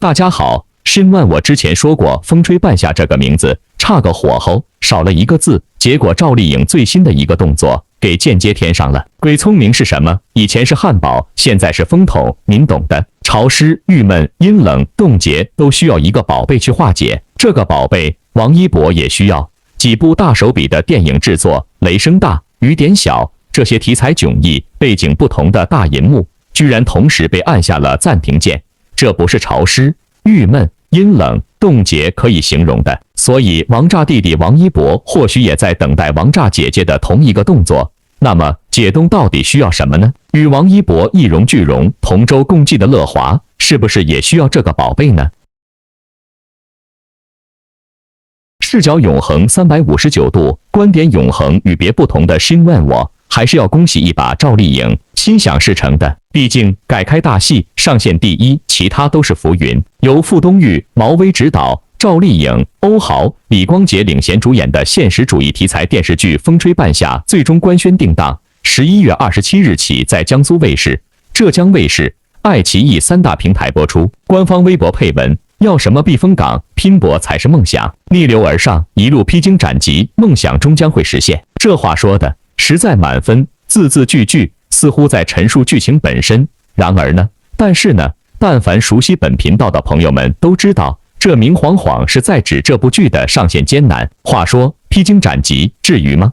大家好，申万我之前说过，风吹半夏这个名字差个火候，少了一个字，结果赵丽颖最新的一个动作给间接添上了。鬼聪明是什么？以前是汉堡，现在是风筒，您懂的。潮湿、郁闷、阴冷、冻结都需要一个宝贝去化解，这个宝贝王一博也需要。几部大手笔的电影制作，雷声大雨点小，这些题材迥异、背景不同的大银幕，居然同时被按下了暂停键。这不是潮湿、郁闷、阴冷、冻结可以形容的。所以王炸弟弟王一博或许也在等待王炸姐姐的同一个动作。那么解冻到底需要什么呢？与王一博一荣俱荣、同舟共济的乐华，是不是也需要这个宝贝呢？视角永恒359度，观点永恒与别不同的申万我，还是要恭喜一把赵丽颖，心想事成的。毕竟改开大戏上线第一，其他都是浮云。由傅东育、毛薇执导，赵丽颖、欧豪、李光洁领衔主演的现实主义题材电视剧《风吹半夏》最终官宣定档，11月27日起在江苏卫视、浙江卫视、爱奇艺3大平台播出。官方微博配文：要什么避风港，拼搏才是梦想，逆流而上，一路披荆斩棘，梦想终将会实现。这话说的实在满分，字字句句似乎在陈述剧情本身。然而呢，但是呢，但凡熟悉本频道的朋友们都知道，这明晃晃是在指这部剧的上线艰难。话说，披荆斩棘，至于吗？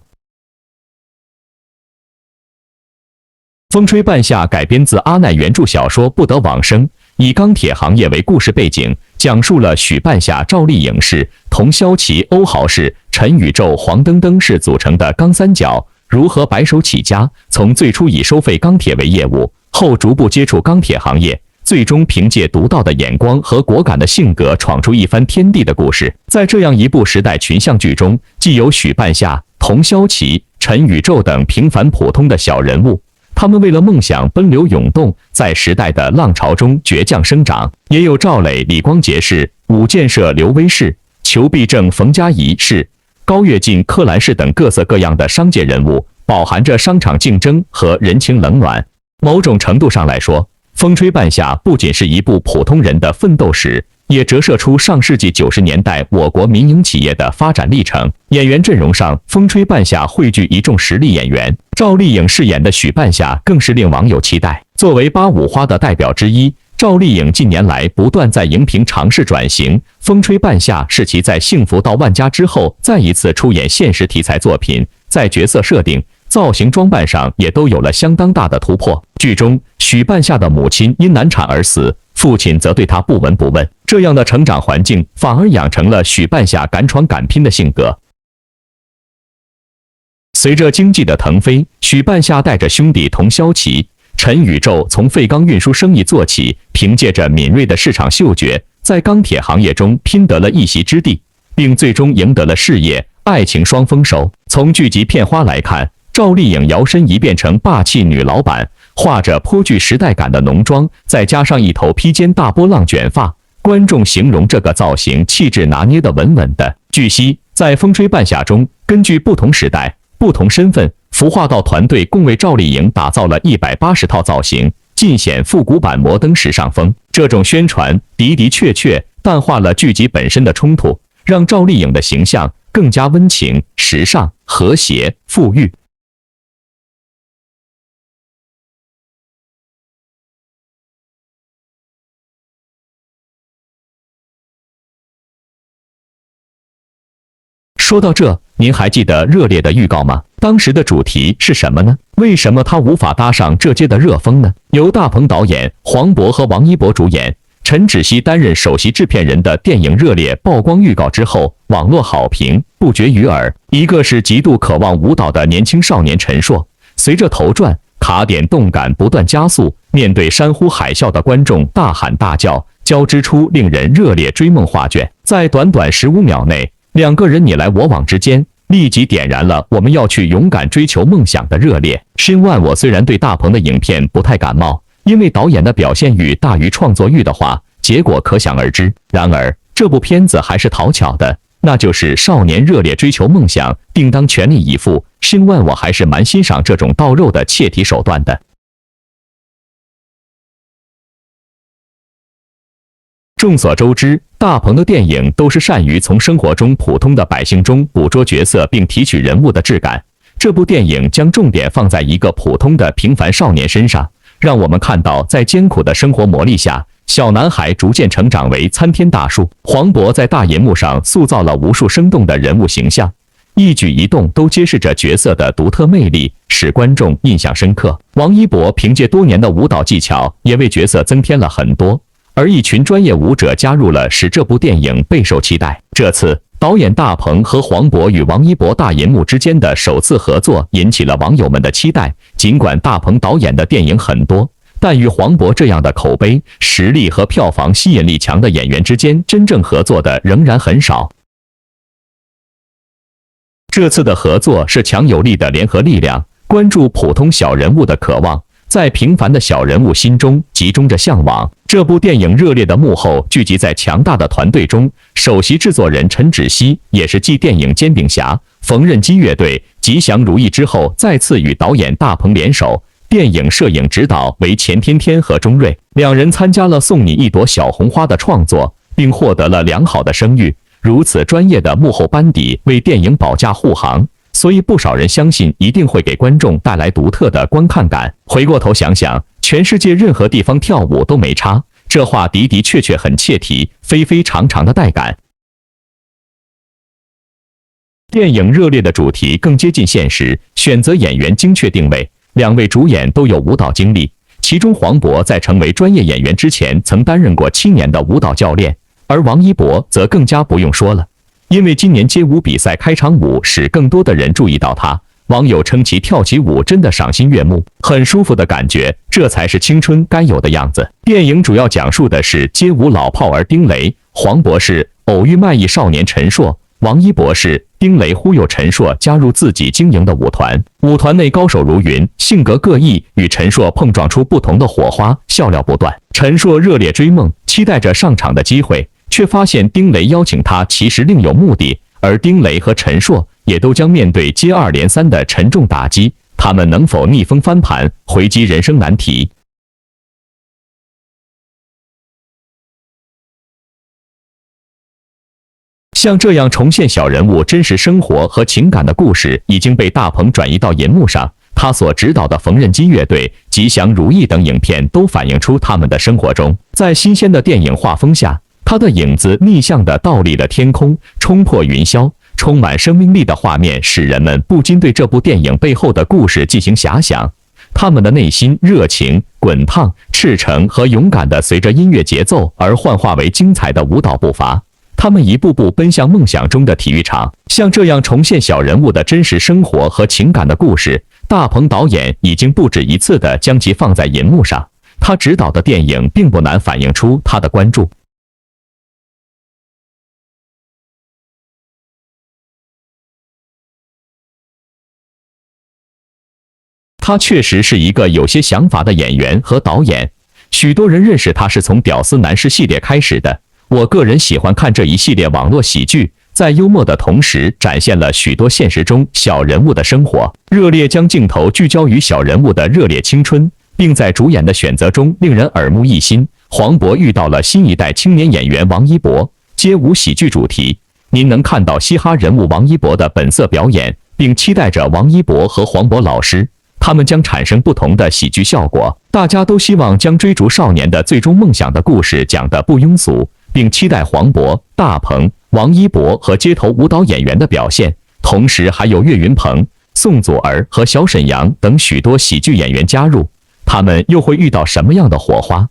风吹半夏改编自阿奈原著小说《不得往生》，以钢铁行业为故事背景，讲述了许半夏、赵丽颖氏、童潇琪、欧豪氏、陈宇宙、黄登登氏组成的钢三角如何白手起家，从最初以收费钢铁为业务，后逐步接触钢铁行业，最终凭借独到的眼光和果敢的性格闯出一番天地的故事。在这样一部时代群像剧中，既有许半夏、童潇琪、陈宇宙等平凡普通的小人物，他们为了梦想奔流涌动，在时代的浪潮中倔强生长；也有赵磊、李光洁氏、武建社刘威氏、裘必正、冯佳怡氏、高跃进、柯蓝氏等各色各样的商界人物，饱含着商场竞争和人情冷暖。某种程度上来说，《风吹半夏》不仅是一部普通人的奋斗史，也折射出上世纪90年代我国民营企业的发展历程。演员阵容上，《风吹半夏》汇聚一众实力演员，赵丽颖饰演的许半夏更是令网友期待。作为85花的代表之一，赵丽颖近年来不断在荧屏尝试转型，《风吹半夏》是其在《幸福到万家》之后再一次出演现实题材作品，在角色设定、造型装扮上也都有了相当大的突破。剧中，许半夏的母亲因难产而死，父亲则对她不闻不问，这样的成长环境反而养成了许半夏敢闯敢拼的性格。随着经济的腾飞，许半夏带着兄弟童潇琪、陈宇宙从废钢运输生意做起，凭借着敏锐的市场嗅觉，在钢铁行业中拼得了一席之地，并最终赢得了事业、爱情双丰收。从剧集片花来看，赵丽颖摇身一变成霸气女老板，画着颇具时代感的浓妆，再加上一头披肩大波浪卷发，观众形容这个造型气质拿捏得稳稳的。据悉，在《风吹半夏》中，根据不同时代、不同身份，服化道团队共为赵丽颖打造了180套造型，尽显复古版摩登时尚风。这种宣传的确淡化了剧集本身的冲突，让赵丽颖的形象更加温情、时尚、和谐、富裕。说到这，您还记得热烈的预告吗？当时的主题是什么呢？为什么它无法搭上这届的热风呢？由大鹏导演、黄渤和王一博主演，陈芷溪担任首席制片人的电影《热烈》曝光预告之后，网络好评不绝于耳。一个是极度渴望舞蹈的年轻少年陈硕，随着头转，卡点动感不断加速，面对山呼海啸的观众大喊大叫，交织出令人热烈追梦画卷。在短短15秒内，两个人你来我往之间，立即点燃了我们要去勇敢追求梦想的热烈。申万我虽然对大鹏的影片不太感冒，因为导演的表现欲大于创作欲的话，结果可想而知。然而这部片子还是讨巧的，那就是少年热烈追求梦想，定当全力以赴。申万我还是蛮欣赏这种到肉的切题手段的。众所周知，大鹏的电影都是善于从生活中普通的百姓中捕捉角色并提取人物的质感。这部电影将重点放在一个普通的平凡少年身上，让我们看到在艰苦的生活磨砺下，小男孩逐渐成长为参天大树。黄渤在大银幕上塑造了无数生动的人物形象，一举一动都揭示着角色的独特魅力，使观众印象深刻。王一博凭借多年的舞蹈技巧，也为角色增添了很多，而一群专业舞者加入了，使这部电影备受期待。这次导演大鹏和黄渤与王一博大银幕之间的首次合作引起了网友们的期待。尽管大鹏导演的电影很多，但与黄渤这样的口碑、实力和票房吸引力强的演员之间真正合作的仍然很少。这次的合作是强有力的联合力量，关注普通小人物的渴望，在平凡的小人物心中集中着向往。这部电影热烈的幕后聚集在强大的团队中，首席制作人陈芷溪也是继电影《煎饼侠》、缝纫机乐队、吉祥如意之后，再次与导演大鹏联手。电影摄影指导为钱天天和钟瑞，两人参加了《送你一朵小红花》的创作，并获得了良好的声誉。如此专业的幕后班底为电影保驾护航，所以不少人相信一定会给观众带来独特的观看感。回过头想想，全世界任何地方跳舞都没差，这话的的确确很切题，非非常常的带感。电影热烈的主题更接近现实，选择演员精确定位，两位主演都有舞蹈经历，其中黄渤在成为专业演员之前曾担任过7年的舞蹈教练，而王一博则更加不用说了，因为今年街舞比赛开场舞使更多的人注意到他，网友称其跳起舞真的赏心悦目，很舒服的感觉，这才是青春该有的样子。电影主要讲述的是街舞老炮儿丁雷，黄渤是偶遇卖艺少年陈硕，王一博是丁雷忽悠陈硕加入自己经营的舞团，舞团内高手如云，性格各异，与陈硕碰撞出不同的火花，笑料不断。陈硕热烈追梦，期待着上场的机会，却发现丁雷邀请他其实另有目的，而丁雷和陈硕也都将面对接二连三的沉重打击，他们能否逆风翻盘，回击人生难题？像这样重现小人物真实生活和情感的故事，已经被大鹏转移到银幕上。他所指导的缝纫机乐队、吉祥如意等影片都反映出他们的生活中，在新鲜的电影画风下，他的影子逆向地倒立了天空，冲破云霄，充满生命力的画面使人们不禁对这部电影背后的故事进行遐想。他们的内心热情、滚烫、赤诚和勇敢地随着音乐节奏而幻化为精彩的舞蹈步伐。他们一步步奔向梦想中的体育场。像这样重现小人物的真实生活和情感的故事，大鹏导演已经不止一次地将其放在银幕上。他执导的电影并不难反映出他的关注。他确实是一个有些想法的演员和导演，许多人认识他是从《屌丝男士》系列开始的。我个人喜欢看这一系列网络喜剧，在幽默的同时展现了许多现实中小人物的生活，热烈将镜头聚焦于小人物的热烈青春，并在主演的选择中令人耳目一新。黄渤遇到了新一代青年演员王一博，街舞喜剧主题，您能看到嘻哈人物王一博的本色表演，并期待着王一博和黄渤老师，他们将产生不同的喜剧效果。大家都希望将追逐少年的最终梦想的故事讲得不庸俗，并期待黄渤、大鹏、王一博和街头舞蹈演员的表现，同时还有岳云鹏、宋祖儿和小沈阳等许多喜剧演员加入，他们又会遇到什么样的火花？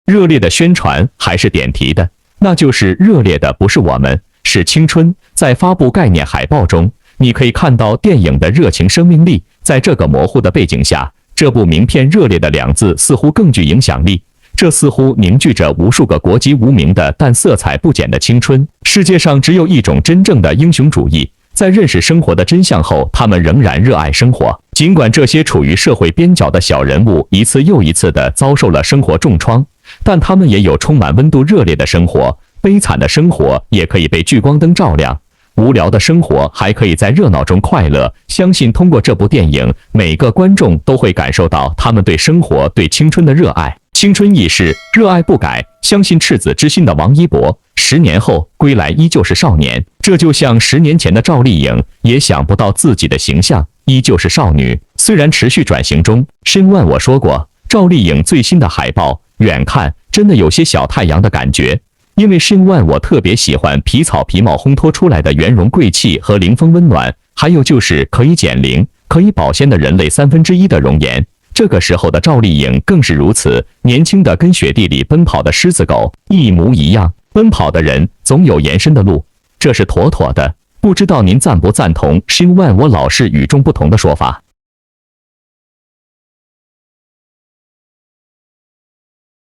热烈的宣传还是点题的，那就是热烈的不是我们，是青春。在发布概念海报中，你可以看到电影的热情生命力。在这个模糊的背景下，这部名片热烈的2字似乎更具影响力，这似乎凝聚着无数个国籍无名的但色彩不减的青春。世界上只有一种真正的英雄主义，在认识生活的真相后，他们仍然热爱生活。尽管这些处于社会边角的小人物一次又一次地遭受了生活重创，但他们也有充满温度热烈的生活，悲惨的生活也可以被聚光灯照亮。无聊的生活还可以在热闹中快乐。相信通过这部电影，每个观众都会感受到他们对生活、对青春的热爱。青春易逝，热爱不改，相信赤子之心的王一博，10年后归来依旧是少年。这就像10年前的赵丽颖，也想不到自己的形象依旧是少女。虽然持续转型中，申万我说过，赵丽颖最新的海报远看真的有些小太阳的感觉。因为申万我特别喜欢皮草皮毛烘托出来的圆融贵气和灵风温暖，还有就是可以减龄、可以保鲜的人类1/3的容颜。这个时候的赵丽颖更是如此，年轻的跟雪地里奔跑的狮子狗一模一样。奔跑的人总有延伸的路，这是妥妥的。不知道您赞不赞同申万我老是与众不同的说法？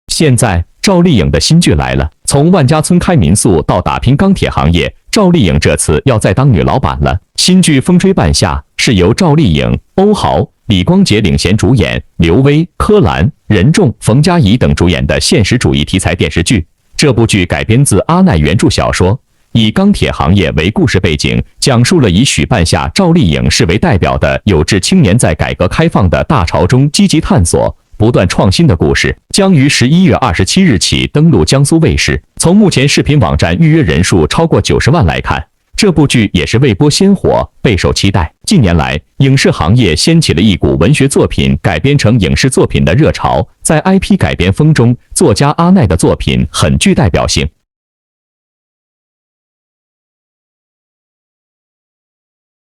现在赵丽颖的新剧来了，从万家村开民宿到打拼钢铁行业，赵丽颖这次要再当女老板了。新剧《风吹半夏》是由赵丽颖、欧豪、李光洁领衔主演，刘威、柯蓝、任重、冯佳怡等主演的现实主义题材电视剧。这部剧改编自阿奈原著小说，以钢铁行业为故事背景，讲述了以许半夏、赵丽颖视为代表的有志青年在改革开放的大潮中积极探索、不断创新的故事。将于11月27日起登陆江苏卫视。从目前视频网站预约人数超过90万来看，这部剧也是未播先火，备受期待。近年来，影视行业掀起了一股文学作品改编成影视作品的热潮，在 IP 改编风中，作家阿奈的作品很具代表性。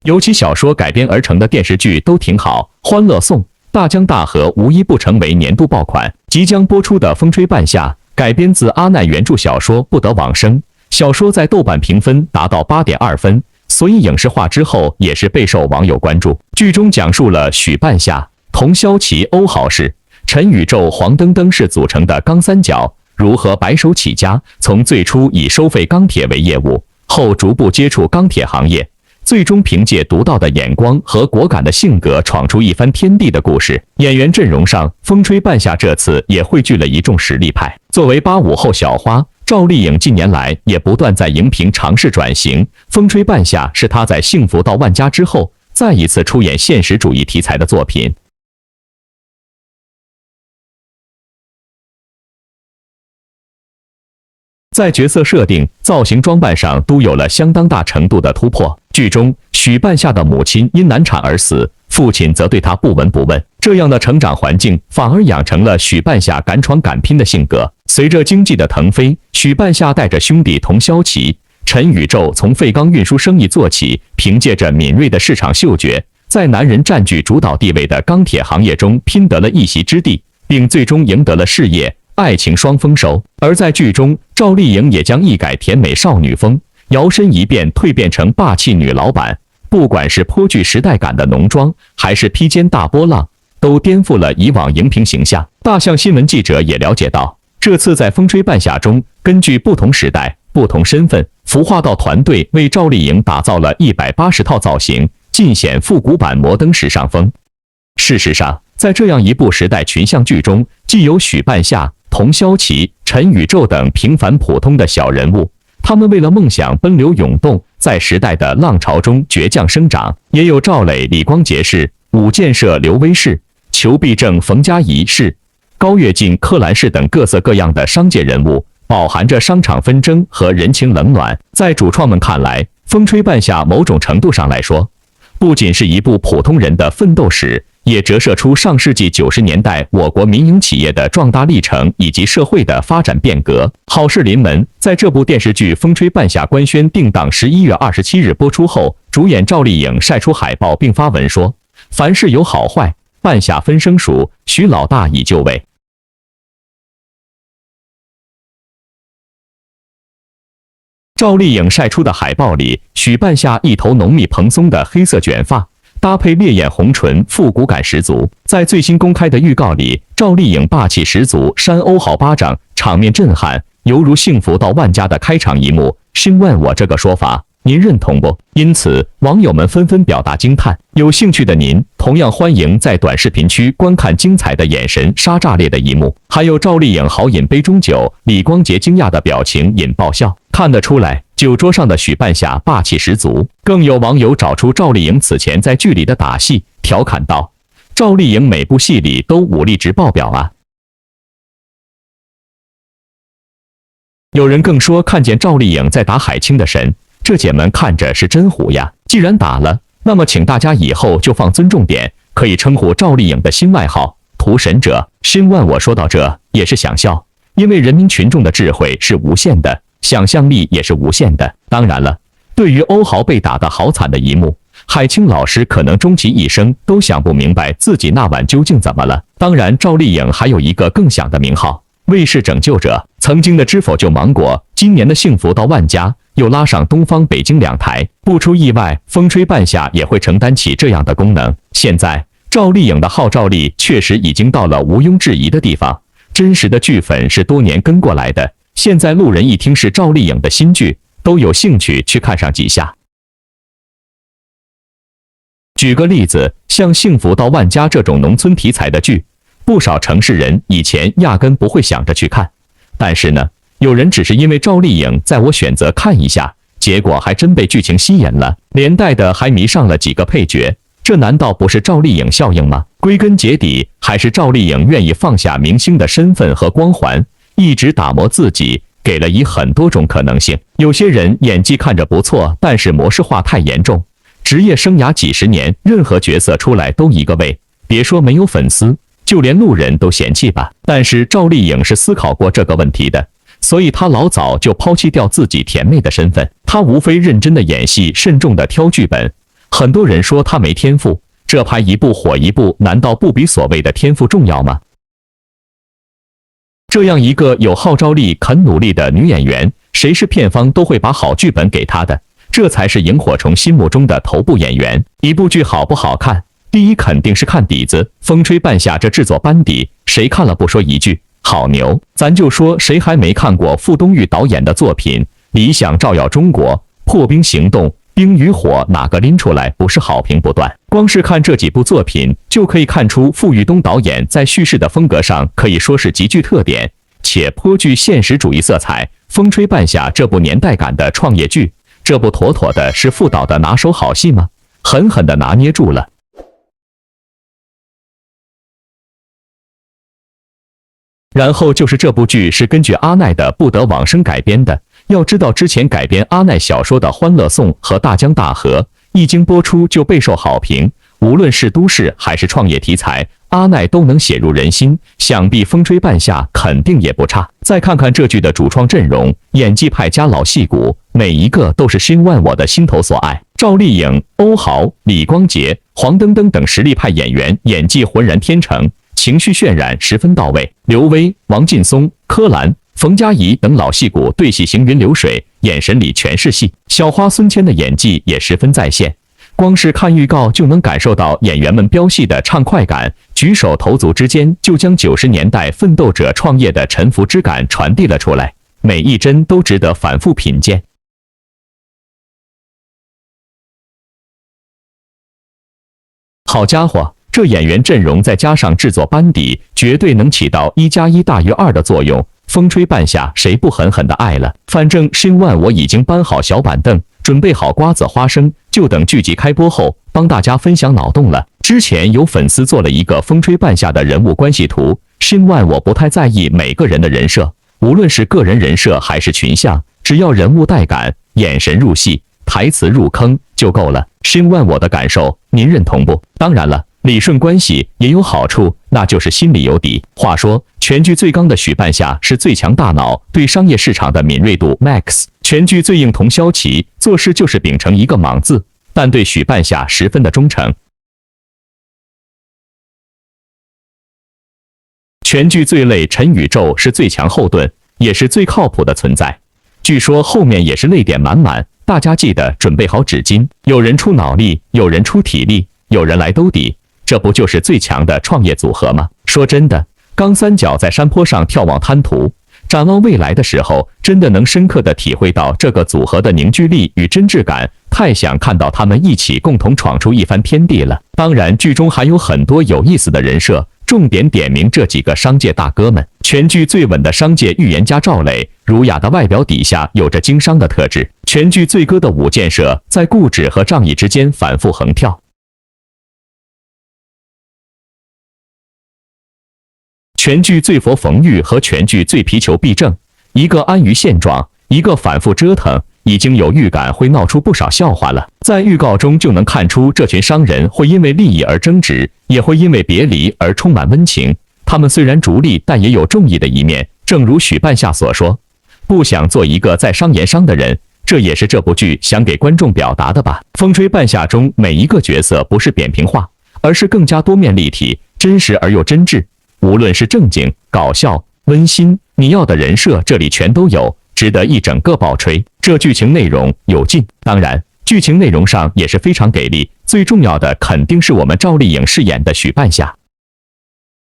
尤其小说改编而成的电视剧都挺好，《欢乐颂》《大江大河》无一不成为年度爆款。即将播出的《风吹半夏》改编自阿奈原著小说《不得往生》，小说在豆瓣评分达到8.2分，所以影视化之后也是备受网友关注。剧中讲述了许半夏、童潇齐、欧豪氏、陈宇宙、黄登登氏组成的钢三角如何白手起家，从最初以收费钢铁为业务，后逐步接触钢铁行业，最终凭借独到的眼光和果敢的性格闯出一番天地的故事。演员阵容上，风吹半夏这次也汇聚了一众实力派。作为85后小花，赵丽颖近年来也不断在荧屏尝试转型，风吹半夏是她在幸福到万家之后再一次出演现实主义题材的作品。在角色设定、造型、装扮上都有了相当大程度的突破。剧中，许半夏的母亲因难产而死，父亲则对她不闻不问。这样的成长环境反而养成了许半夏敢闯敢拼的性格。随着经济的腾飞，许半夏带着兄弟童潇齐、陈宇宙从废钢运输生意做起，凭借着敏锐的市场嗅觉，在男人占据主导地位的钢铁行业中拼得了一席之地，并最终赢得了事业、爱情双丰收。而在剧中，赵丽颖也将一改甜美少女风，摇身一变蜕变成霸气女老板。不管是颇具时代感的浓妆，还是披肩大波浪，都颠覆了以往荧屏形象。大象新闻记者也了解到，这次在《风吹半夏》中，根据不同时代、不同身份，服化道团队为赵丽颖打造了180套造型，尽显复古版摩登时尚风。事实上，在这样一部时代群像剧中，既有许半夏、童潇齐、陈宇宙等平凡普通的小人物，他们为了梦想奔流涌动，在时代的浪潮中倔强生长；也有赵磊、李光洁氏、武建设、刘威氏、裘必正、冯佳怡氏、高跃进、柯蓝氏等各色各样的商界人物，饱含着商场纷争和人情冷暖。在主创们看来，《风吹半夏》某种程度上来说，不仅是一部普通人的奋斗史，也折射出上世纪90年代我国民营企业的壮大历程以及社会的发展变革。好事临门，在这部电视剧《风吹半夏》官宣定档11月27日播出后，主演赵丽颖晒出海报并发文说：“凡事有好坏，半夏分生熟，许老大已就位。”赵丽颖晒出的海报里，许半夏一头浓密蓬松的黑色卷发，搭配烈焰红唇，复古感十足。在最新公开的预告里，赵丽颖霸气十足，扇欧豪巴掌，场面震撼，犹如幸福到万家的开场一幕。xin问我这个说法，您认同不？因此，网友们纷纷表达惊叹。有兴趣的您，同样欢迎在短视频区观看精彩的眼神杀炸裂的一幕，还有赵丽颖豪饮杯中酒，李光洁惊讶的表情引爆笑。看得出来，酒桌上的许半夏霸气十足。更有网友找出赵丽颖此前在剧里的打戏，调侃道：“赵丽颖每部戏里都武力值爆表啊！”有人更说看见赵丽颖在打海清的神，这姐们看着是真糊呀。既然打了，那么请大家以后就放尊重点，可以称呼赵丽颖的新外号屠神者。申万我说到这也是想笑，因为人民群众的智慧是无限的，想象力也是无限的。当然了，对于欧豪被打得好惨的一幕，海清老师可能终其一生都想不明白自己那晚究竟怎么了。当然，赵丽颖还有一个更响的名号——卫视拯救者。曾经的知否救芒果，今年的幸福到万家，又拉上东方、北京两台，不出意外，风吹半夏也会承担起这样的功能。现在，赵丽颖的号召力确实已经到了毋庸置疑的地方。真实的剧粉是多年跟过来的，现在路人一听是赵丽颖的新剧，都有兴趣去看上几下。举个例子，像《幸福到万家》这种农村题材的剧，不少城市人以前压根不会想着去看。但是呢，有人只是因为赵丽颖在我选择看一下，结果还真被剧情吸引了，连带的还迷上了几个配角。这难道不是赵丽颖效应吗？归根结底，还是赵丽颖愿意放下明星的身份和光环，一直打磨自己，给了以很多种可能性。有些人演技看着不错，但是模式化太严重，职业生涯几十年，任何角色出来都一个味，别说没有粉丝，就连路人都嫌弃吧。但是赵丽颖是思考过这个问题的，所以她老早就抛弃掉自己甜妹的身份，她无非认真的演戏，慎重的挑剧本。很多人说她没天赋，这拍一部火一部，难道不比所谓的天赋重要吗？这样一个有号召力、肯努力的女演员，谁是片方都会把好剧本给她的，这才是萤火虫心目中的头部演员。一部剧好不好看，第一肯定是看底子。风吹半夏这制作班底，谁看了不说一句好牛？咱就说谁还没看过傅东育导演的作品《理想照耀中国》《破冰行动》《冰与火》，哪个拎出来不是好评不断？光是看这几部作品，就可以看出傅玉东导演在叙事的风格上可以说是极具特点，且颇具现实主义色彩。风吹半夏这部年代感的创业剧，这不妥妥的是傅导的拿手好戏吗？狠狠地拿捏住了。然后就是这部剧是根据阿奈的《不得往生》改编的。要知道，之前改编阿奈小说的《欢乐颂》和《大江大河》一经播出就备受好评，无论是都市还是创业题材，阿奈都能写入人心，想必风吹半夏肯定也不差。再看看这剧的主创阵容，演技派加老戏骨，每一个都是申万我的心头所爱。赵丽颖、欧豪、李光洁、黄登登等实力派演员演技浑然天成，情绪渲染十分到位。刘威、王劲松、柯蓝、冯佳怡等老戏骨对戏行云流水，眼神里全是戏。小花孙谦的演技也十分在线，光是看预告就能感受到演员们飙戏的畅快感，举手投足之间就将90年代奋斗者创业的沉浮之感传递了出来，每一帧都值得反复品鉴。好家伙，这演员阵容再加上制作班底，绝对能起到1+1大于2的作用。风吹半夏，谁不狠狠的爱了？反正申万我已经搬好小板凳，准备好瓜子花生，就等剧集开播后帮大家分享脑洞了。之前有粉丝做了一个风吹半夏的人物关系图，申万我不太在意每个人的人设，无论是个人人设还是群像，只要人物带感，眼神入戏，台词入坑就够了。申万我的感受，您认同不？当然了，理顺关系也有好处，那就是心里有底。话说，全剧最刚的许半夏是最强大脑，对商业市场的敏锐度 max。全剧最硬佟骁琪，做事就是秉承一个莽字，但对许半夏十分的忠诚。全剧最累陈宇宙是最强后盾，也是最靠谱的存在。据说后面也是泪点满满，大家记得准备好纸巾。有人出脑力，有人出体力，有人来兜底，这不就是最强的创业组合吗？说真的，钢三角在山坡上眺望滩涂，展望未来的时候，真的能深刻的体会到这个组合的凝聚力与真挚感，太想看到他们一起共同闯出一番天地了。当然，剧中还有很多有意思的人设，重点点名这几个商界大哥们。全剧最稳的商界预言家赵磊，儒雅的外表底下有着经商的特质。全剧最割的武建设，在固执和仗义之间反复横跳。全剧最佛冯玉和全剧最皮裘毕正，一个安于现状，一个反复折腾，已经有预感会闹出不少笑话了。在预告中就能看出，这群商人会因为利益而争执，也会因为别离而充满温情。他们虽然逐利，但也有重义的一面。正如许半夏所说，不想做一个在商言商的人，这也是这部剧想给观众表达的吧。风吹半夏中每一个角色不是扁平化，而是更加多面立体，真实而又真挚。无论是正经、搞笑、温馨，你要的人设这里全都有，值得一整个爆吹。这剧情内容有劲，当然剧情内容上也是非常给力。最重要的肯定是我们赵丽颖饰演的许半夏。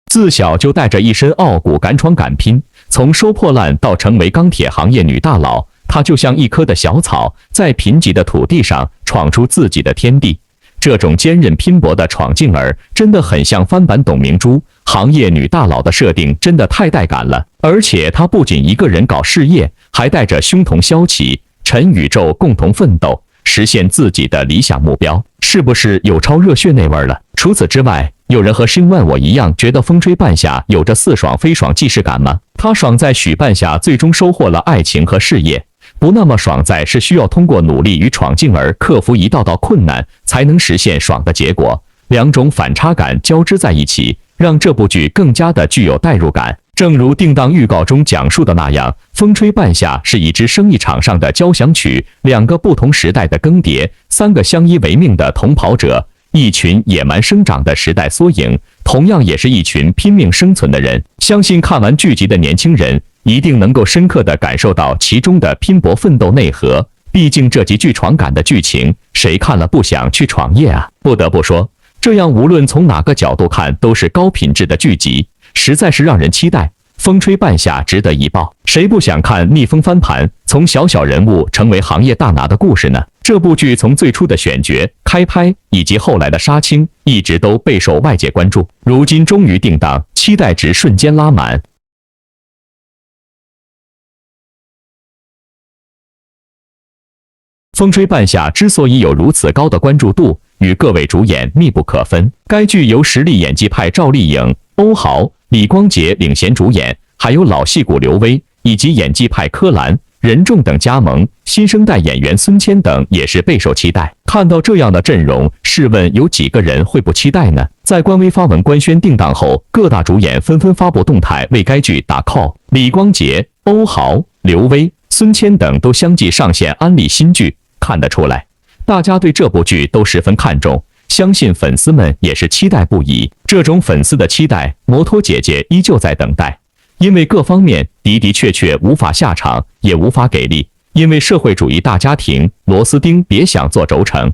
自小就带着一身傲骨，敢闯敢拼，从收破烂到成为钢铁行业女大佬，她就像一棵的小草，在贫瘠的土地上闯出自己的天地。这种坚韧拼搏的闯劲儿，真的很像翻版董明珠。行业女大佬的设定真的太带感了，而且她不仅一个人搞事业，还带着兄同萧齐、陈宇宙共同奋斗，实现自己的理想目标，是不是有超热血那味儿了？除此之外，有人和申万我一样觉得风吹半夏有着似爽非爽既视感吗？他爽在许半夏最终收获了爱情和事业，不那么爽在是需要通过努力与闯劲儿克服一道道困难才能实现爽的结果。两种反差感交织在一起，让这部剧更加的具有代入感。正如定档预告中讲述的那样，风吹半夏是一支生意场上的交响曲，两个不同时代的更迭，三个相依为命的同跑者，一群野蛮生长的时代缩影，同样也是一群拼命生存的人。相信看完剧集的年轻人一定能够深刻地感受到其中的拼搏奋斗内核。毕竟这集具闯感的剧情，谁看了不想去创业啊？不得不说，这样无论从哪个角度看都是高品质的剧集，实在是让人期待。风吹半夏值得一爆，谁不想看逆风翻盘，从小小人物成为行业大拿的故事呢？这部剧从最初的选角、开拍以及后来的杀青，一直都备受外界关注。如今终于定档，期待值瞬间拉满。风吹半夏之所以有如此高的关注度，与各位主演密不可分。该剧由实力演技派赵丽颖、欧豪、李光洁领衔主演，还有老戏骨刘威以及演技派柯蓝、任重等加盟，新生代演员孙谦等也是备受期待。看到这样的阵容，试问有几个人会不期待呢？在官微发文官宣定档后，各大主演纷纷发布动态为该剧打 call。李光洁、欧豪、刘威、孙谦等都相继上线安利新剧，看得出来，大家对这部剧都十分看重。相信粉丝们也是期待不已。这种粉丝的期待，摩托姐姐依旧在等待。因为各方面的确无法下场，也无法给力。因为社会主义大家庭，螺丝钉别想做轴承。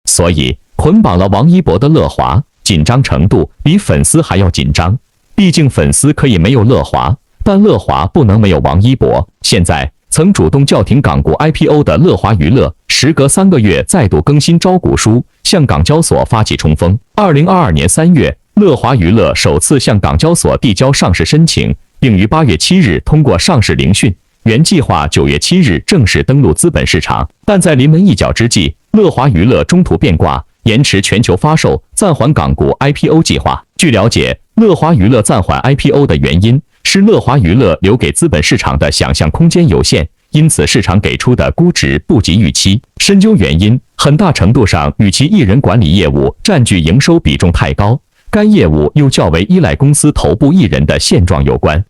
所以捆绑了王一博的乐华，紧张程度比粉丝还要紧张。毕竟粉丝可以没有乐华，但乐华不能没有王一博。现在曾主动叫停港股 IPO 的乐华娱乐，时隔3个月再度更新招股书，向港交所发起冲锋。2022年3月，乐华娱乐首次向港交所递交上市申请，并于8月7日通过上市聆讯。原计划9月7日正式登陆资本市场，但在临门一脚之际，乐华娱乐中途变卦，延迟全球发售，暂缓港股 IPO 计划。据了解，乐华娱乐暂缓 IPO 的原因是乐华娱乐留给资本市场的想象空间有限，因此市场给出的估值不及预期。深究原因，很大程度上与其艺人管理业务占据营收比重太高，该业务又较为依赖公司头部艺人的现状有关。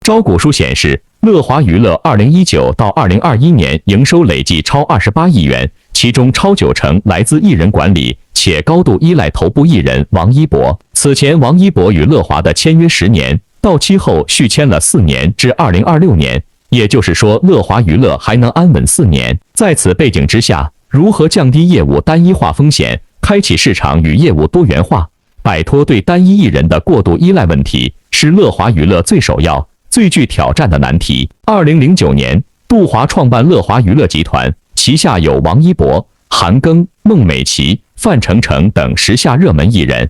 招股书显示，乐华娱乐2019到2021年营收累计超28亿元，其中超90%来自艺人管理，且高度依赖头部艺人王一博。此前，王一博与乐华的签约10年，到期后续签了4年至2026年，也就是说，乐华娱乐还能安稳4年。在此背景之下，如何降低业务单一化风险，开启市场与业务多元化，摆脱对单一艺人的过度依赖问题，是乐华娱乐最首要、最具挑战的难题。2009年，杜华创办乐华娱乐集团，旗下有王一博、韩庚、孟美岐、范丞丞等时下热门艺人。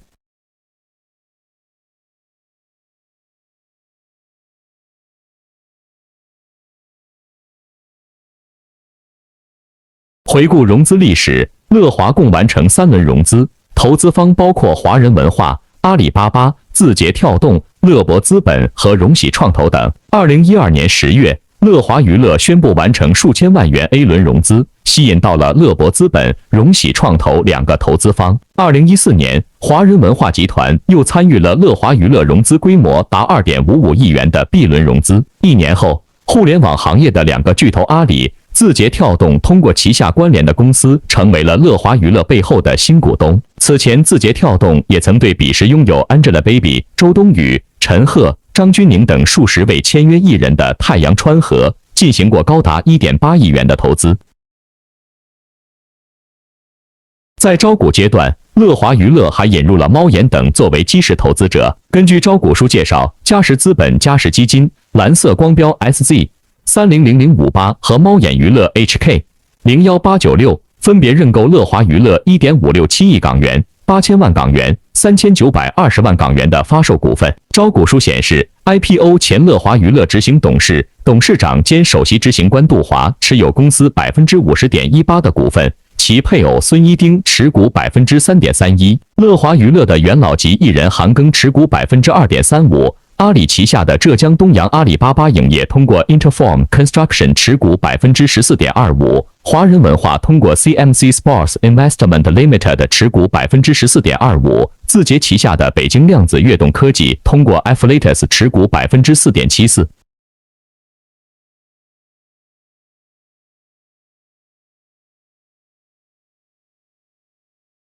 回顾融资历史，乐华共完成3轮融资，投资方包括华人文化、阿里巴巴、字节跳动、乐博资本和荣喜创投等。2012年10月，乐华娱乐宣布完成数千万元 A 轮融资，吸引到了乐博资本、荣喜创投两个投资方。2014年，华人文化集团又参与了乐华娱乐融资规模达2.55亿元的 B 轮融资。1年后，互联网行业的两个巨头阿里、字节跳动通过旗下关联的公司成为了乐华娱乐背后的新股东。此前，字节跳动也曾对彼时拥有 Angelababy、周冬雨、陈赫、张钧甯等数十位签约艺人的太阳川河进行过高达 1.8 亿元的投资。在招股阶段，乐华娱乐还引入了猫眼等作为基石投资者。根据招股书介绍，嘉实资本、嘉实基金、蓝色光标 SZ、300058和猫眼娱乐 HK、01896分别认购乐华娱乐 1.567亿港元、8000万港元、3920万港元的发售股份。招股书显示 ，IPO 前乐华娱乐执行董事、董事长兼首席执行官杜华持有公司 50.18% 的股份。其配偶孙一丁持股 3.31%， 乐华娱乐的元老级艺人韩庚持股 2.35%， 阿里旗下的浙江东阳阿里巴巴影业通过 Interform Construction 持股 14.25%， 华人文化通过 CMC Sports Investment Limited 持股 14.25%， 字节旗下的北京量子跃动科技通过 Afflatus 持股 4.74%。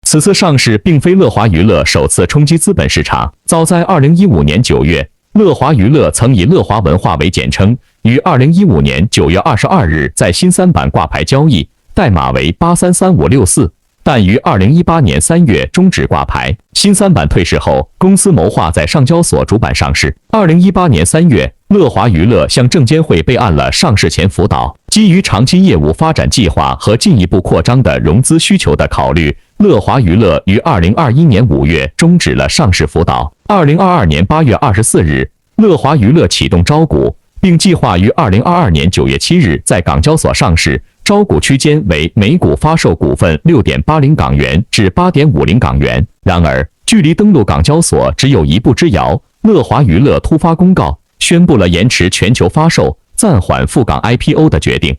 此次上市并非乐华娱乐首次冲击资本市场。早在2015年9月，乐华娱乐曾以乐华文化为简称，于2015年9月22日在新三板挂牌交易，代码为833564，但于2018年3月终止挂牌。新三板退市后，公司谋划在上交所主板上市。2018年3月，乐华娱乐向证监会备案了上市前辅导。基于长期业务发展计划和进一步扩张的融资需求的考虑，乐华娱乐于2021年5月终止了上市辅导。2022年8月24日，乐华娱乐启动招股，并计划于2022年9月7日在港交所上市。招股区间为每股发售股份 6.80 港元至 8.50 港元。然而，距离登陆港交所只有一步之遥，乐华娱乐突发公告，宣布了延迟全球发售、暂缓赴港 IPO 的决定。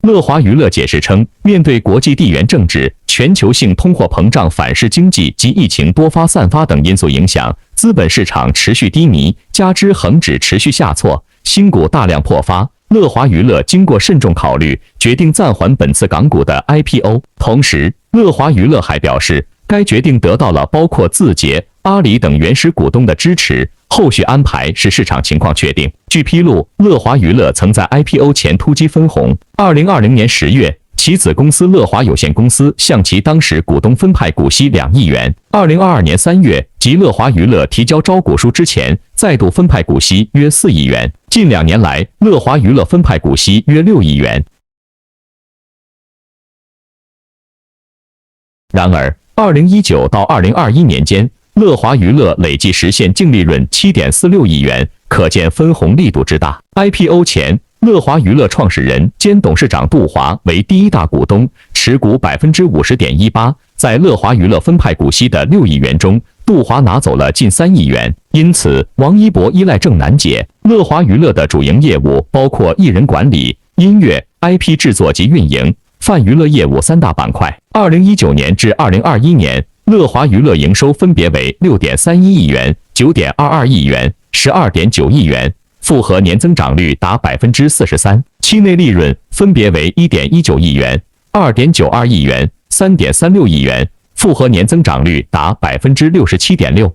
乐华娱乐解释称，面对国际地缘政治、全球性通货膨胀、反噬经济及疫情多发散发等因素影响，资本市场持续低迷，加之恒指持续下挫，新股大量破发。乐华娱乐经过慎重考虑，决定暂缓本次港股的 IPO。同时，乐华娱乐还表示，该决定得到了包括字节、阿里等原始股东的支持，后续安排是市场情况确定。据披露，乐华娱乐曾在 IPO 前突击分红。2020年10月，其子公司乐华有限公司向其当时股东分派股息2亿元。2022年3月，即乐华娱乐提交招股书之前，再度分派股息约4亿元。近2年来，乐华娱乐分派股息约6亿元。然而，2019到2021年间，乐华娱乐累计实现净利润 7.46 亿元，可见分红力度之大。IPO 前，乐华娱乐创始人兼董事长杜华为第一大股东，持股 50.18%。在乐华娱乐分派股息的6亿元中，杜华拿走了近3亿元。因此，王一博依赖症难解。乐华娱乐的主营业务包括艺人管理、音乐、IP 制作及运营、泛娱乐业务3大板块。2019年至2021年，乐华娱乐营收分别为 6.31 亿元、9.22亿元、12.9亿元，复合年增长率达 43%。期内利润分别为 1.19 亿元、2.92亿元、3.36亿元，复合年增长率达 67.6%。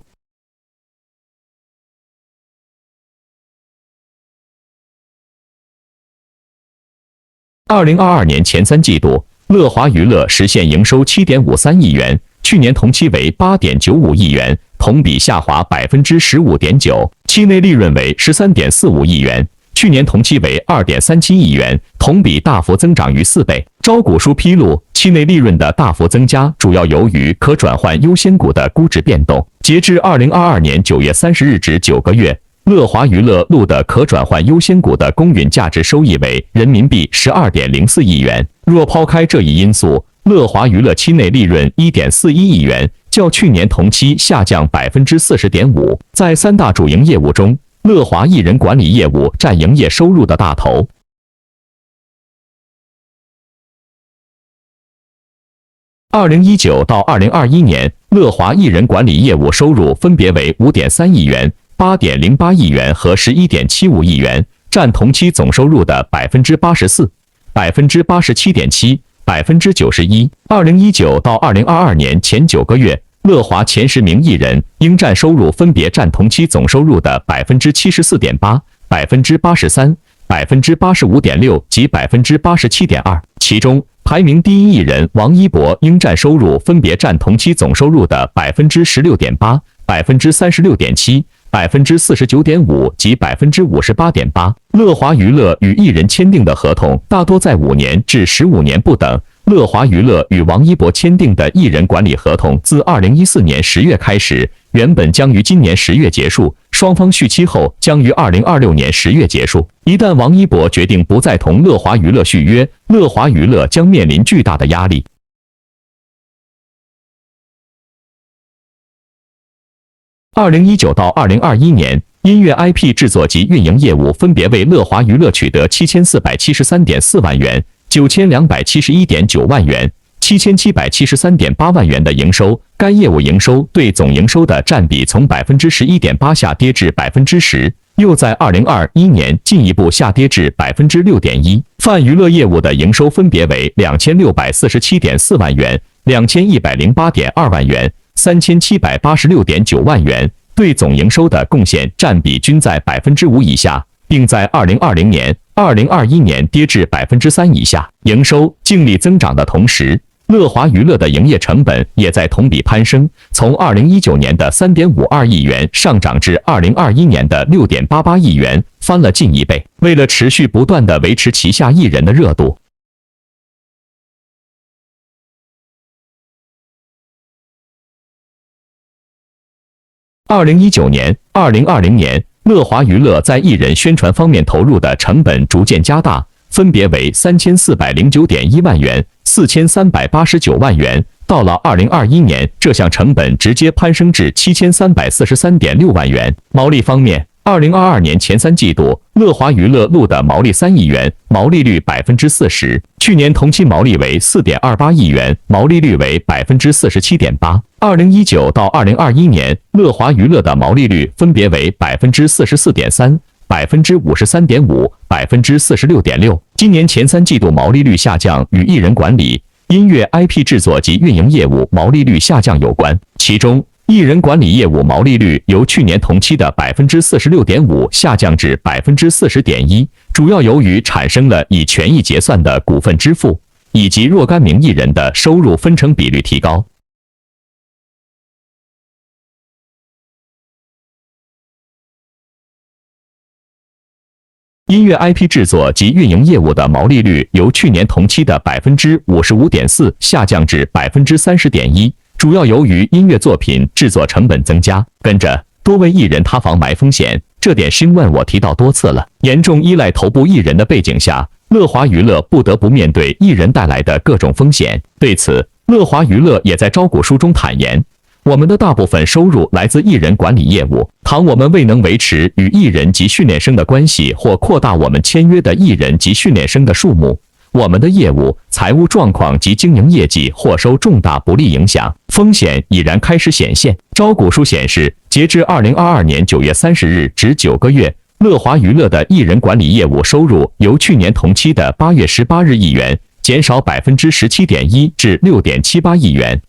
2022年前3季度，乐华娱乐实现营收 7.53 亿元，去年同期为 8.95 亿元，同比下滑 15.9%。期内利润为 13.45 亿元，去年同期为 2.37 亿元，同比大幅增长逾4倍。招股书披露，期内利润的大幅增加主要由于可转换优先股的估值变动。截至2022年9月30日止9个月，乐华娱乐录的可转换优先股的公允价值收益为人民币12.04亿元。若抛开这一因素，乐华娱乐期内利润1.41亿元，较去年同期下降40.5%。在三大主营业务中，乐华艺人管理业务占营业收入的大头。2019到2021年，乐华艺人管理业务收入分别为5.3亿元、8.08亿元和11.75亿元，占同期总收入的84%、87.7%、91%。2019到2022年前9个月，乐华前10名艺人应占收入分别占同期总收入的74.8%、83%、85.6%及87.2%。其中，排名第一艺人王一博应占收入分别占同期总收入的16.8%、36.7%、49.5%及58.8%。乐华娱乐与艺人签订的合同大多在5年至15年不等。乐华娱乐与王一博签订的艺人管理合同自2014年10月开始，原本将于今年10月结束，双方续期后将于2026年10月结束。一旦王一博决定不再同乐华娱乐续约，乐华娱乐将面临巨大的压力。2019到2021年，音乐 IP 制作及运营业务分别为乐华娱乐取得7473.4万元、9271.9万元、7773.8万元的营收。该业务营收对总营收的占比从11.8%下跌至10%，又在2021年进一步下跌至6.1%。泛娱乐业务的营收分别为2647.4万元、2108.2万元、3786.9万元，对总营收的贡献占比均在5%以下，并在2020年、2021年跌至3%以下。营收、净利增长的同时，乐华娱乐的营业成本也在同比攀升，从2019年的3.52亿元上涨至2021年的6.88亿元，翻了近1倍。为了持续不断地维持旗下艺人的热度，2019年、2020年，乐华娱乐在艺人宣传方面投入的成本逐渐加大，分别为3409.1万元、4389万元。到了2021年，这项成本直接攀升至7343.6万元。毛利方面，2022年前3季度，乐华娱乐录得毛利3亿元，毛利率40%；去年同期毛利为4.28亿元，毛利率为47.8%。2019到2021年，乐华娱乐的毛利率分别为44.3%、53.5%、46.6%。今年前3季度毛利率下降与艺人管理、音乐 IP 制作及运营业务毛利率下降有关。其中，艺人管理业务毛利率由去年同期的46.5%下降至40.1%，主要由于产生了以权益结算的股份支付，以及若干名艺人的收入分成比率提高。音乐 IP 制作及运营业务的毛利率由去年同期的55.4%下降至30.1%，主要由于音乐作品制作成本增加，跟着多位艺人塌房埋风险，这点新闻我提到多次了。严重依赖头部艺人的背景下，乐华娱乐不得不面对艺人带来的各种风险。对此，乐华娱乐也在招股书中坦言，我们的大部分收入来自艺人管理业务，倘我们未能维持与艺人及训练生的关系，或扩大我们签约的艺人及训练生的数目，我们的业务、财务状况及经营业绩或受重大不利影响，风险已然开始显现。招股书显示，截至2022年9月30日止9个月，乐华娱乐的艺人管理业务收入由去年同期的8月18日亿元减少17.1%至6.78亿元。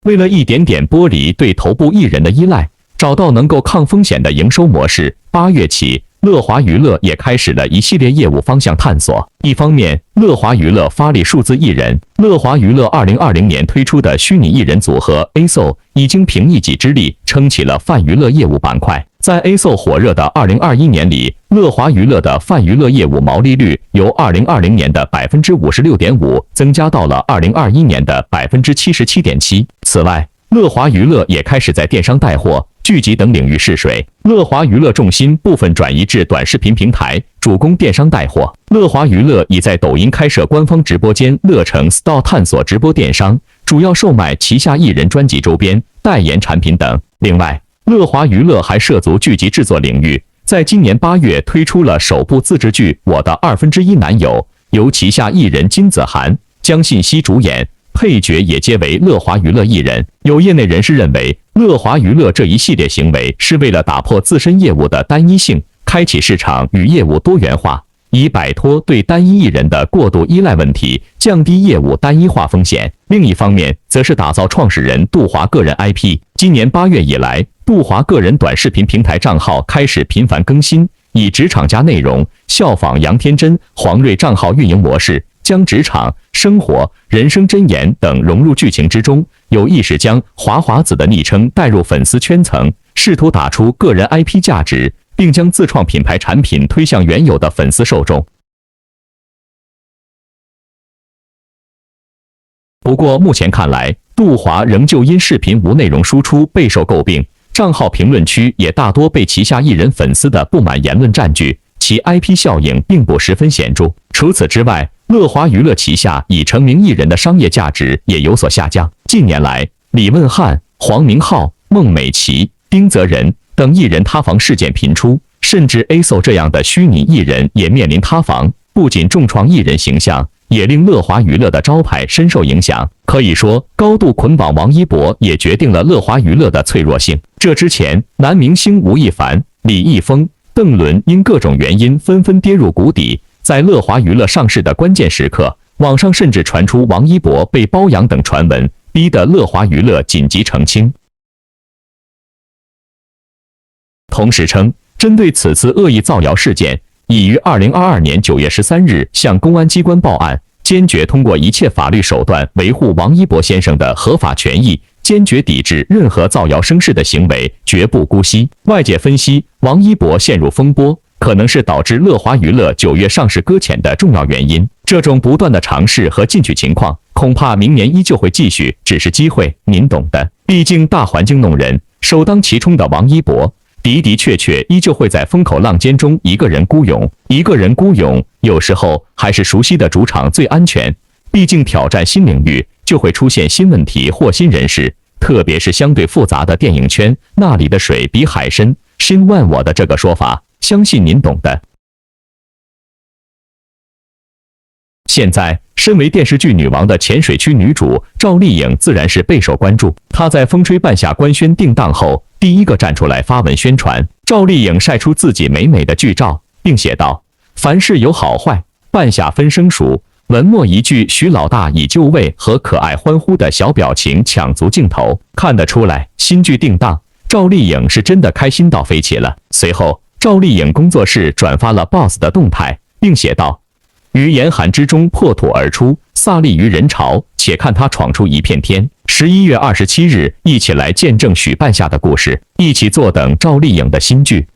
为了一点点剥离对头部艺人的依赖，找到能够抗风险的营收模式，8月起，乐华娱乐也开始了一系列业务方向探索。一方面，乐华娱乐发力数字艺人，乐华娱乐2020年推出的虚拟艺人组合 ASO 已经凭一己之力撑起了泛娱乐业务板块。在 ASO 火热的2021年里，乐华娱乐的泛娱乐业务毛利率由2020年的56.5%增加到了2021年的77.7%。此外，乐华娱乐也开始在电商带货，剧集等领域试水。乐华娱乐重心部分转移至短视频平台，主攻电商带货。乐华娱乐已在抖音开设官方直播间乐城 Store， 探索直播电商，主要售卖旗下艺人专辑周边、代言产品等。另外，乐华娱乐还涉足剧集制作领域，在今年8月推出了首部自制剧《我的1/2男友》，由旗下艺人金子涵、江信熙主演。配角也皆为乐华娱乐艺人。有业内人士认为，乐华娱乐这一系列行为是为了打破自身业务的单一性，开启市场与业务多元化，以摆脱对单一艺人的过度依赖问题，降低业务单一化风险。另一方面，则是打造创始人杜华个人 IP。今年8月以来，杜华个人短视频平台账号开始频繁更新，以职场加内容效仿杨天真、黄睿账号运营模式。将职场、生活、人生箴言等融入剧情之中，有意识将华华子的昵称带入粉丝圈层，试图打出个人 IP 价值，并将自创品牌产品推向原有的粉丝受众。不过，目前看来，杜华仍旧因视频无内容输出备受诟病，账号评论区也大多被旗下艺人粉丝的不满言论占据，其 IP 效应并不十分显著。除此之外，乐华娱乐旗下已成名艺人的商业价值也有所下降。近年来，李问翰、黄明昊、孟美岐、丁泽仁等艺人塌房事件频出，甚至 ASO 这样的虚拟艺人也面临塌房。不仅重创艺人形象，也令乐华娱乐的招牌深受影响。可以说，高度捆绑王一博也决定了乐华娱乐的脆弱性。这之前，男明星吴亦凡、李易峰、邓伦因各种原因纷纷跌入谷底。在乐华娱乐上市的关键时刻，网上甚至传出王一博被包养等传闻，逼得乐华娱乐紧急澄清。同时称，针对此次恶意造谣事件，已于2022年9月13日向公安机关报案，坚决通过一切法律手段维护王一博先生的合法权益，坚决抵制任何造谣生事的行为，绝不姑息。外界分析，王一博陷入风波，可能是导致乐华娱乐9月上市搁浅的重要原因。这种不断的尝试和进取情况，恐怕明年依旧会继续，只是机会，您懂的。毕竟大环境弄人，首当其冲的王一博，的的确确依旧会在风口浪尖中一个人孤勇。一个人孤勇，有时候还是熟悉的主场最安全。毕竟挑战新领域，就会出现新问题或新人士，特别是相对复杂的电影圈，那里的水比海深，深万我的这个说法。相信您懂的。现在，身为电视剧女王的浅水区女主赵丽颖自然是备受关注。她在风吹半夏官宣定档后，第一个站出来发文宣传。赵丽颖晒出自己美美的剧照，并写道：“凡事有好坏，半夏分生熟。”文末一句徐老大已就位和可爱欢呼的小表情抢足镜头，看得出来新剧定档，赵丽颖是真的开心到飞起了。随后，赵丽颖工作室转发了 BOSS 的动态，并写道：“于严寒之中破土而出，飒立于人潮，且看他闯出一片天。”11月27日，一起来见证许半夏的故事，一起坐等赵丽颖的新剧。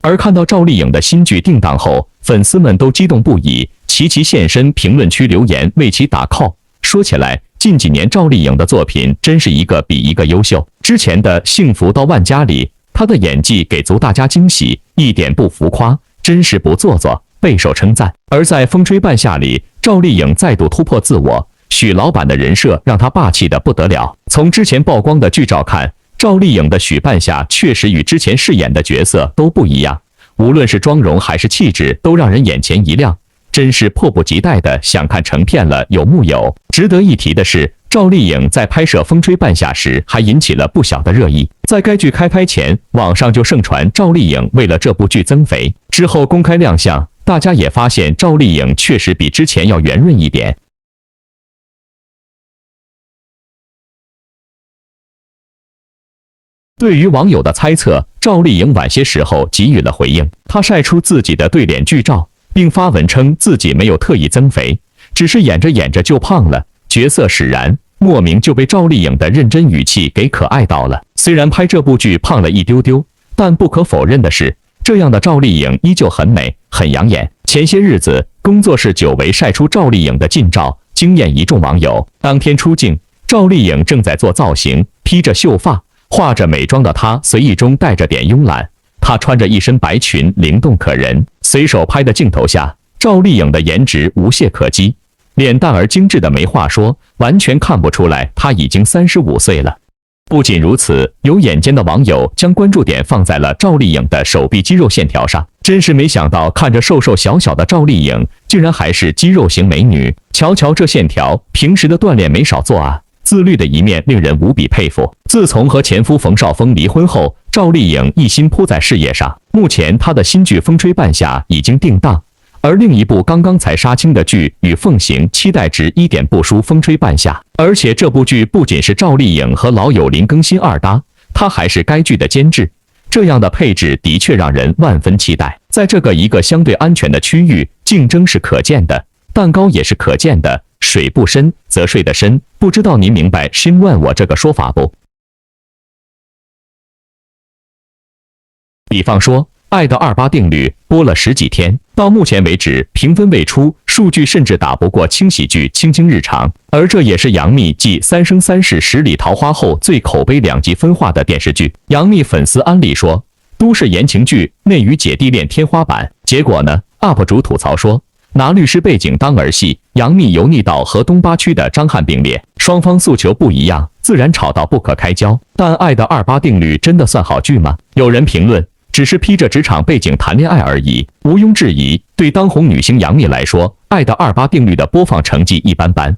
而看到赵丽颖的新剧定档后，粉丝们都激动不已，齐齐现身评论区留言为其打 call。说起来，近几年赵丽颖的作品真是一个比一个优秀。之前的《幸福到万家》里，她的演技给足大家惊喜，一点不浮夸，真实不做作，备受称赞。而在《风吹半夏》里，赵丽颖再度突破自我，许老板的人设让她霸气的不得了。从之前曝光的剧照看，赵丽颖的许半夏确实与之前饰演的角色都不一样，无论是妆容还是气质，都让人眼前一亮。真是迫不及待的想看成片了，有木有？值得一提的是，赵丽颖在拍摄《风吹半夏》时还引起了不小的热议。在该剧开拍前，网上就盛传赵丽颖为了这部剧增肥，之后公开亮相，大家也发现赵丽颖确实比之前要圆润一点。对于网友的猜测，赵丽颖晚些时候给予了回应，她晒出自己的对脸剧照，并发文称自己没有特意增肥，只是演着演着就胖了，角色使然，莫名就被赵丽颖的认真语气给可爱到了。虽然拍这部剧胖了一丢丢，但不可否认的是，这样的赵丽颖依旧很美，很养眼。前些日子，工作室久违晒出赵丽颖的近照，惊艳一众网友。当天出镜，赵丽颖正在做造型，披着秀发，化着美妆的她随意中带着点慵懒。她穿着一身白裙，灵动可人。随手拍的镜头下，赵丽颖的颜值无懈可击，脸蛋儿精致的没话说，完全看不出来她已经35岁了。不仅如此，有眼尖的网友将关注点放在了赵丽颖的手臂肌肉线条上。真是没想到，看着瘦瘦小小的赵丽颖，居然还是肌肉型美女。瞧瞧这线条，平时的锻炼没少做啊，自律的一面令人无比佩服。自从和前夫冯绍峰离婚后，赵丽颖一心扑在事业上。目前她的新剧《风吹半夏》已经定档，而另一部刚刚才杀青的剧《与凤行》，期待值1点不输《风吹半夏》。而且这部剧不仅是赵丽颖和老友林更新二搭，她还是该剧的监制。这样的配置的确让人万分期待。在这个一个相对安全的区域，竞争是可见的，蛋糕也是可见的。水不深则睡得深，不知道您明白深问我这个说法不？比方说，《爱的28定律》播了10几天，到目前为止评分未出，数据甚至打不过轻喜剧《卿卿日常》，而这也是杨幂继《三生三世十里桃花》后最口碑2极分化的电视剧。杨幂粉丝安利说，都市言情剧内娱姐弟恋天花板。结果呢 ，UP 主吐槽说，拿律师背景当儿戏，杨幂油腻到和东八区的张翰并列，双方诉求不一样，自然吵到不可开交。但《爱的28定律》真的算好剧吗？有人评论，只是披着职场背景谈恋爱而已，毋庸置疑。对当红女星杨幂来说，《爱的28定律》的播放成绩一般般。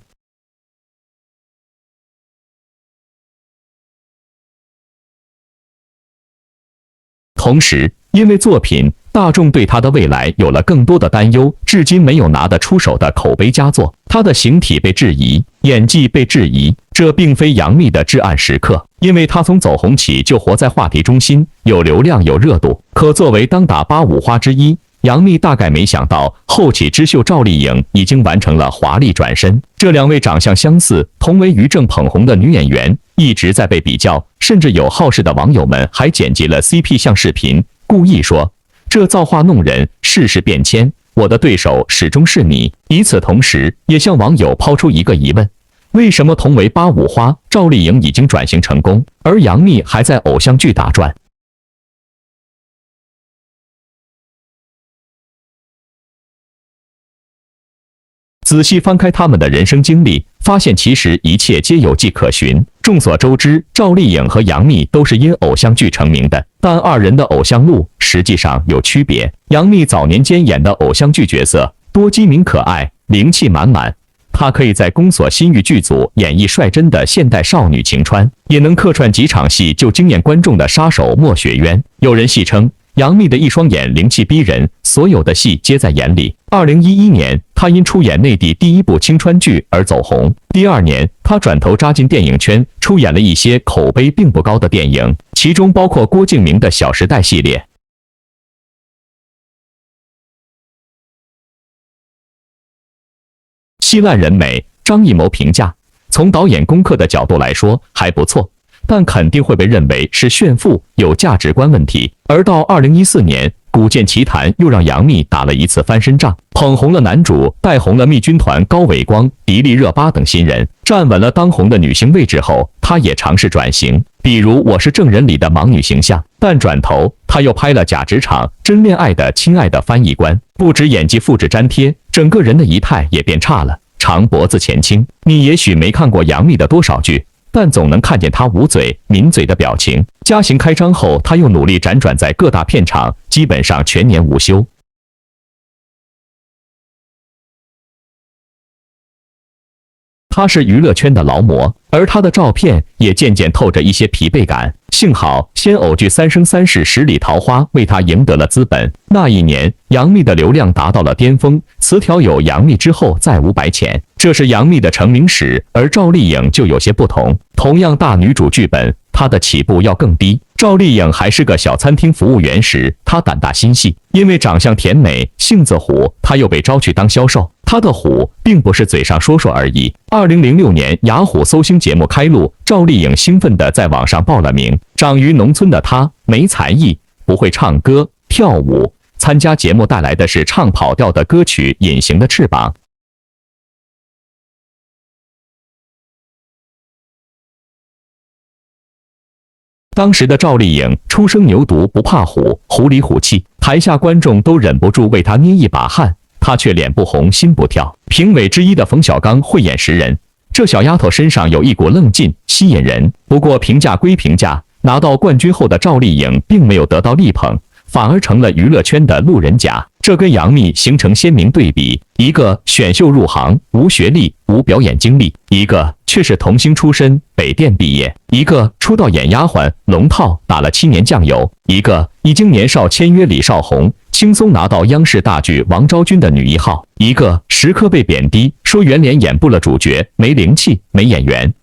同时，因为作品，大众对她的未来有了更多的担忧，至今没有拿得出手的口碑佳作，她的形体被质疑，演技被质疑，这并非杨幂的至暗时刻，因为她从走红起就活在话题中心，有流量有热度。可作为当打8-5花之一，杨幂大概没想到，后起之秀赵丽颖已经完成了华丽转身。这2位长相相似、同为于正捧红的女演员，一直在被比较，甚至有好事的网友们还剪辑了 CP 像视频，故意说这造化弄人，世事变迁，我的对手始终是你。与此同时，也向网友抛出一个疑问：为什么同为8-5花，赵丽颖已经转型成功，而杨幂还在偶像剧打转？仔细翻开他们的人生经历，发现其实一切皆有迹可循。众所周知，赵丽颖和杨幂都是因偶像剧成名的，但2人的偶像路实际上有区别。杨幂早年间演的偶像剧角色多机敏可爱，灵气满满，她可以在宫锁心玉剧组演绎率真的现代少女晴川，也能客串几场戏就惊艳观众的杀手莫雪渊。有人戏称，杨幂的一双眼灵气逼人，所有的戏皆在眼里。2011年，她因出演内地第1部青川剧而走红。第2年，她转头扎进电影圈，出演了一些口碑并不高的电影，其中包括郭敬明的《小时代》系列。戏烂人美，张艺谋评价：从导演功课的角度来说还不错，但肯定会被认为是炫富，有价值观问题。而到2014年，《古剑奇谭》又让杨幂打了一次翻身仗，捧红了男主，带红了密军团高伟光、迪丽热巴等新人，站稳了当红的女星位置后，她也尝试转型，比如《我是证人》里的盲女形象，但转头她又拍了《假职场》《真恋爱的亲爱的翻译官》，不止演技复制粘贴，整个人的仪态也变差了，长脖子前倾。你也许没看过杨幂的多少剧，但总能看见她捂嘴、抿嘴的表情。家型开张后，她又努力辗转在各大片场，基本上全年无休。她是娱乐圈的劳模，而她的照片也渐渐透着一些疲惫感。幸好先偶剧《三生三世十里桃花》为她赢得了资本。那一年，杨幂的流量达到了巅峰，词条有杨幂之后再无白浅，这是杨幂的成名史。而赵丽颖就有些不同，同样大女主剧本，她的起步要更低。赵丽颖还是个小餐厅服务员时，她胆大心细，因为长相甜美、性子虎，她又被招去当销售。她的虎并不是嘴上说说而已。2006年，雅虎搜星节目开录，赵丽颖兴奋地在网上报了名。长于农村的她没才艺，不会唱歌跳舞，参加节目带来的是唱跑调的歌曲《隐形的翅膀》。当时的赵丽颖初生牛犊不怕虎，虎里虎气，台下观众都忍不住为她捏一把汗，她却脸不红心不跳。评委之一的冯小刚慧眼识人，这小丫头身上有一股愣劲，吸引人。不过评价归评价，拿到冠军后的赵丽颖并没有得到力捧，反而成了娱乐圈的路人甲，这跟杨幂形成鲜明对比。一个选秀入行，无学历，无表演经历；一个却是童星出身，北电毕业；一个出道演丫鬟，龙套打了7年酱油；一个已经年少签约李少红，轻松拿到央视大剧《王昭君》的女1号；一个时刻被贬低，说圆脸演不了主角，没灵气，没眼缘。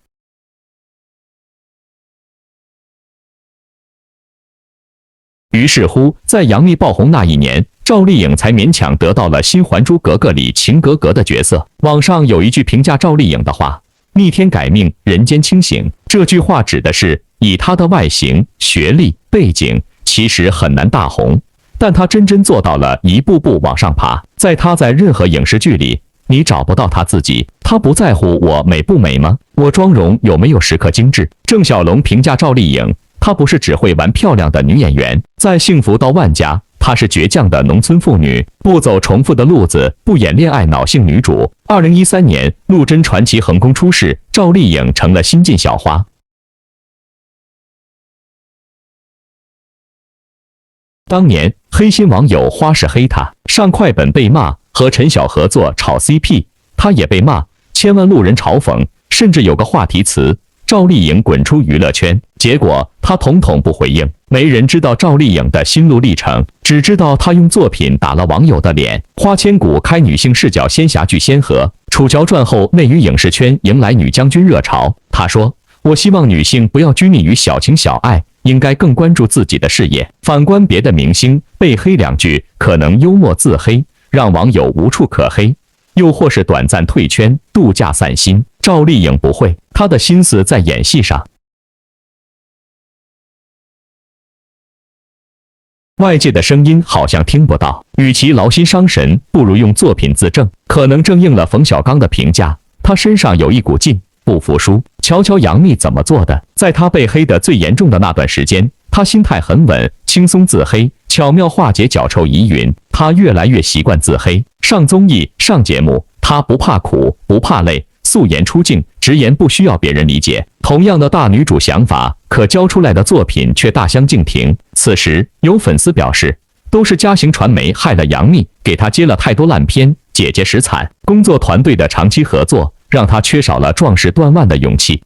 于是乎，在杨幂爆红那一年，赵丽颖才勉强得到了《新还珠格格》里晴格格的角色。网上有一句评价赵丽颖的话：“逆天改命，人间清醒。”这句话指的是，以她的外形、学历、背景，其实很难大红，但她真正做到了一步步往上爬。她在任何影视剧里，你找不到她自己。她不在乎我美不美吗？我妆容有没有时刻精致？郑晓龙评价赵丽颖：她不是只会玩漂亮的女演员，在幸福到万家，她是倔强的农村妇女，不走重复的路子，不演恋爱脑性女主。2013年，陆贞传奇横空出世，赵丽颖成了新晋小花。当年黑心网友花式黑她，上快本被骂，和陈晓合作炒 CP， 她也被骂，千万路人嘲讽，甚至有个话题词：赵丽颖滚出娱乐圈。结果她统统不回应，没人知道赵丽颖的心路历程，只知道她用作品打了网友的脸。花千骨开女性视角仙侠剧先河，楚乔传后内娱影视圈迎来女将军热潮。她说：“我希望女性不要拘泥于小情小爱，应该更关注自己的事业。”反观别的明星，被黑2句可能幽默自黑，让网友无处可黑，又或是短暂退圈度假散心。赵丽颖不会，她的心思在演戏上。外界的声音好像听不到，与其劳心伤神，不如用作品自证。可能正应了冯小刚的评价，他身上有一股劲，不服输。瞧瞧杨幂怎么做的，在她被黑得最严重的那段时间，她心态很稳，轻松自黑，巧妙化解脚臭疑云。她越来越习惯自黑，上综艺、上节目，她不怕苦，不怕累，素颜出镜，直言不需要别人理解。同样的大女主想法，可交出来的作品却大相径庭。此时有粉丝表示，都是嘉行传媒害了杨幂，给她接了太多烂片，姐姐实惨。工作团队的长期合作，让她缺少了壮士断腕的勇气。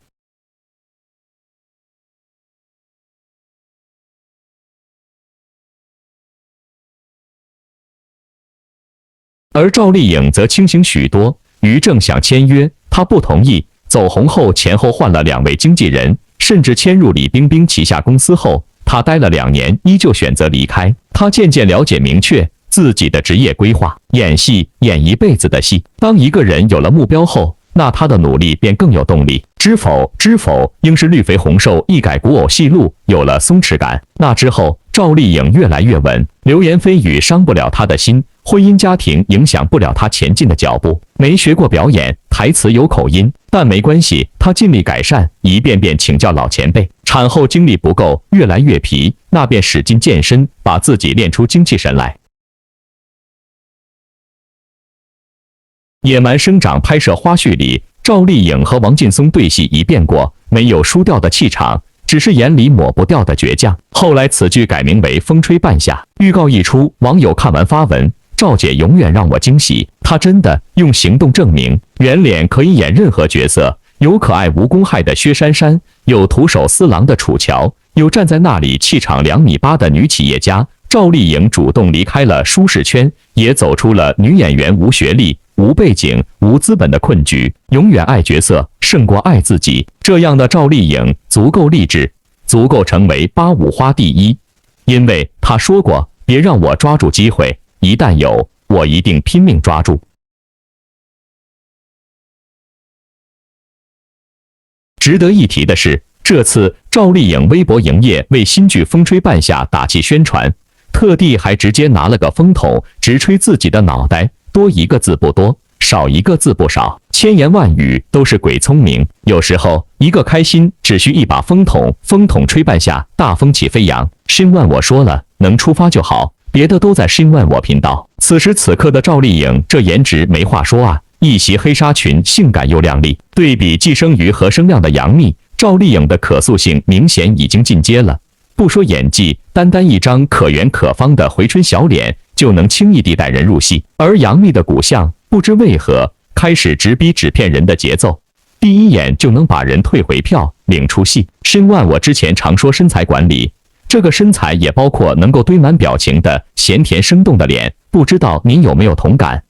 而赵丽颖则清醒许多，于正想签约，她不同意。走红后前后换了2位经纪人，甚至迁入李冰冰旗下公司后，她待了2年，依旧选择离开。她渐渐了解明确自己的职业规划，演戏演一辈子的戏。当一个人有了目标后，那他的努力便更有动力。知否应是绿肥红瘦，一改古偶戏路，有了松弛感。那之后，赵丽颖越来越稳，流言蜚语伤不了她的心，婚姻家庭影响不了她前进的脚步。没学过表演，台词有口音，但没关系，她尽力改善，一遍遍请教老前辈。产后精力不够，越来越疲，那便使劲健身，把自己练出精气神来。野蛮生长拍摄花絮里，赵丽颖和王劲松对戏一变过，没有输掉的气场，只是眼里抹不掉的倔强。后来此剧改名为《风吹半夏》，预告一出，网友看完发文：赵姐永远让我惊喜，她真的用行动证明，圆脸可以演任何角色。有可爱无公害的薛珊珊，有徒手撕狼的楚乔，有站在那里气场2.8米的女企业家。赵丽颖主动离开了舒适圈，也走出了女演员无学历、无背景、无资本的困局，永远爱角色胜过爱自己。这样的赵丽颖足够励志，足够成为85花第一。因为她说过：“别让我抓住机会，一旦有，我一定拼命抓住。”值得一提的是，这次赵丽颖微博营业为新剧《风吹半夏》打气宣传，特地还直接拿了个风筒直吹自己的脑袋，多一个字不多，少一个字不少，千言万语都是鬼聪明。有时候一个开心，只需一把风筒，风筒吹半下，大风起飞扬。申万我说了，能出发就好，别的都在申万我频道。此时此刻的赵丽颖，这颜值没话说啊！一袭黑纱裙，性感又靓丽，对比寄生鱼和声量的杨幂，赵丽颖的可塑性明显已经进阶了。不说演技，单单一张可圆可方的回春小脸就能轻易地带人入戏。而杨幂的骨相不知为何开始直逼纸片人的节奏，第一眼就能把人退回票，领出戏。申万我之前常说身材管理，这个身材也包括能够堆满表情的咸甜生动的脸，不知道您有没有同感？